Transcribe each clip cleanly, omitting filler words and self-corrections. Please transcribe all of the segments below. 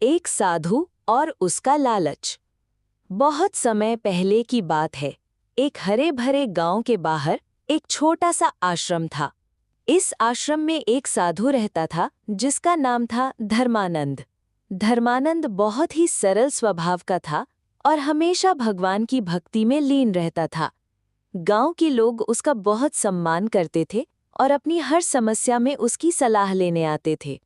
एक साधु और उसका लालच। बहुत समय पहले की बात है। एक हरे भरे गांव के बाहर एक छोटा सा आश्रम था। इस आश्रम में एक साधु रहता था जिसका नाम था धर्मानंद। धर्मानंद बहुत ही सरल स्वभाव का था और हमेशा भगवान की भक्ति में लीन रहता था। गांव के लोग उसका बहुत सम्मान करते थे और अपनी हर समस्या में उसकी सलाह लेने आते थे।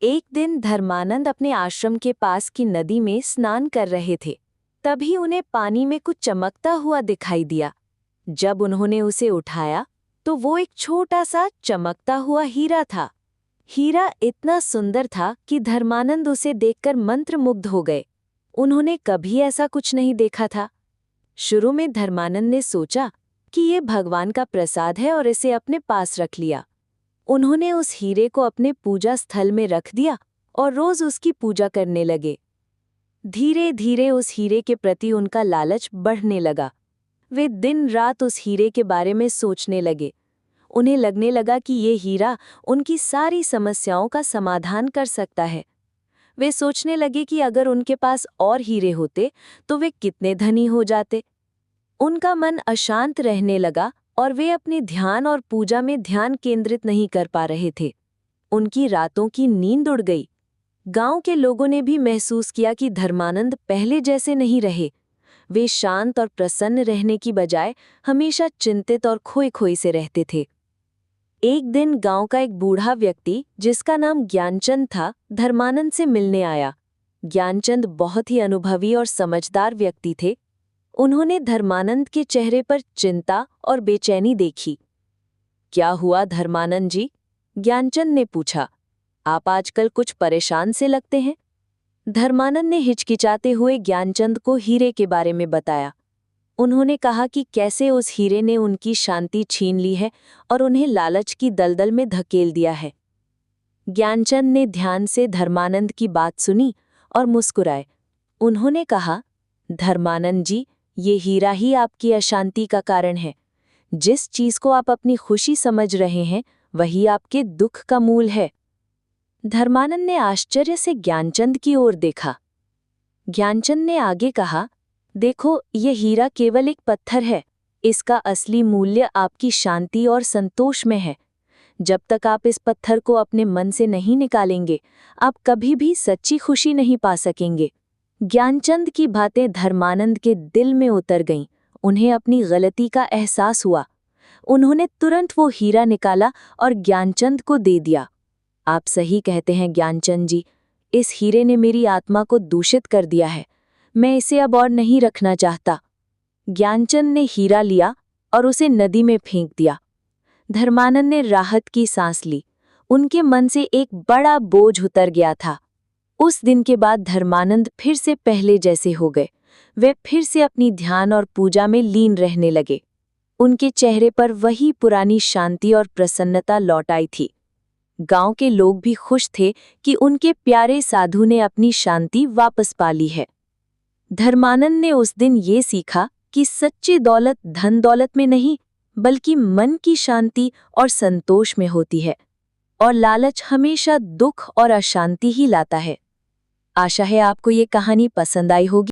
एक दिन धर्मानंद अपने आश्रम के पास की नदी में स्नान कर रहे थे। तभी उन्हें पानी में कुछ चमकता हुआ दिखाई दिया। जब उन्होंने उसे उठाया तो वो एक छोटा सा चमकता हुआ हीरा था। हीरा इतना सुंदर था कि धर्मानंद उसे देखकर मंत्रमुग्ध हो गए। उन्होंने कभी ऐसा कुछ नहीं देखा था। शुरू में धर्मानंद ने सोचा कि ये भगवान का प्रसाद है और इसे अपने पास रख लिया। उन्होंने उस हीरे को अपने पूजा स्थल में रख दिया और रोज उसकी पूजा करने लगे। धीरे धीरे उस हीरे के प्रति उनका लालच बढ़ने लगा। वे दिन रात उस हीरे के बारे में सोचने लगे। उन्हें लगने लगा कि ये हीरा उनकी सारी समस्याओं का समाधान कर सकता है। वे सोचने लगे कि अगर उनके पास और हीरे होते तो वे कितने धनी हो जाते। उनका मन अशांत रहने लगा और वे अपने ध्यान और पूजा में ध्यान केंद्रित नहीं कर पा रहे थे। उनकी रातों की नींद उड़ गई। गांव के लोगों ने भी महसूस किया कि धर्मानंद पहले जैसे नहीं रहे। वे शांत और प्रसन्न रहने की बजाय हमेशा चिंतित और खोए खोए से रहते थे। एक दिन गांव का एक बूढ़ा व्यक्ति जिसका नाम ज्ञानचंद था, धर्मानंद से मिलने आया। ज्ञानचंद बहुत ही अनुभवी और समझदार व्यक्ति थे। उन्होंने धर्मानंद के चेहरे पर चिंता और बेचैनी देखी। क्या हुआ धर्मानंद जी? ज्ञानचंद ने पूछा। आप आजकल कुछ परेशान से लगते हैं। धर्मानंद ने हिचकिचाते हुए ज्ञानचंद को हीरे के बारे में बताया। उन्होंने कहा कि कैसे उस हीरे ने उनकी शांति छीन ली है और उन्हें लालच की दलदल में धकेल दिया है। ज्ञानचंद ने ध्यान से धर्मानंद की बात सुनी और मुस्कुराए। उन्होंने कहा, धर्मानंद जी, ये हीरा ही आपकी अशांति का कारण है। जिस चीज को आप अपनी खुशी समझ रहे हैं वही आपके दुख का मूल है। धर्मानंद ने आश्चर्य से ज्ञानचंद की ओर देखा। ज्ञानचंद ने आगे कहा, देखो, ये हीरा केवल एक पत्थर है। इसका असली मूल्य आपकी शांति और संतोष में है। जब तक आप इस पत्थर को अपने मन से नहीं निकालेंगे, आप कभी भी सच्ची खुशी नहीं पा सकेंगे। ज्ञानचंद की बातें धर्मानंद के दिल में उतर गईं। उन्हें अपनी गलती का एहसास हुआ। उन्होंने तुरंत वो हीरा निकाला और ज्ञानचंद को दे दिया। आप सही कहते हैं ज्ञानचंद जी, इस हीरे ने मेरी आत्मा को दूषित कर दिया है। मैं इसे अब और नहीं रखना चाहता। ज्ञानचंद ने हीरा लिया और उसे नदी में फेंक दिया। धर्मानंद ने राहत की सांस ली। उनके मन से एक बड़ा बोझ उतर गया था। उस दिन के बाद धर्मानंद फिर से पहले जैसे हो गए। वे फिर से अपनी ध्यान और पूजा में लीन रहने लगे। उनके चेहरे पर वही पुरानी शांति और प्रसन्नता लौट आई थी। गांव के लोग भी खुश थे कि उनके प्यारे साधु ने अपनी शांति वापस पा ली है। धर्मानंद ने उस दिन ये सीखा कि सच्ची दौलत धन दौलत में नहीं, बल्कि मन की शांति और संतोष में होती है, और लालच हमेशा दुख और अशांति ही लाता है। आशा है आपको ये कहानी पसंद आई होगी।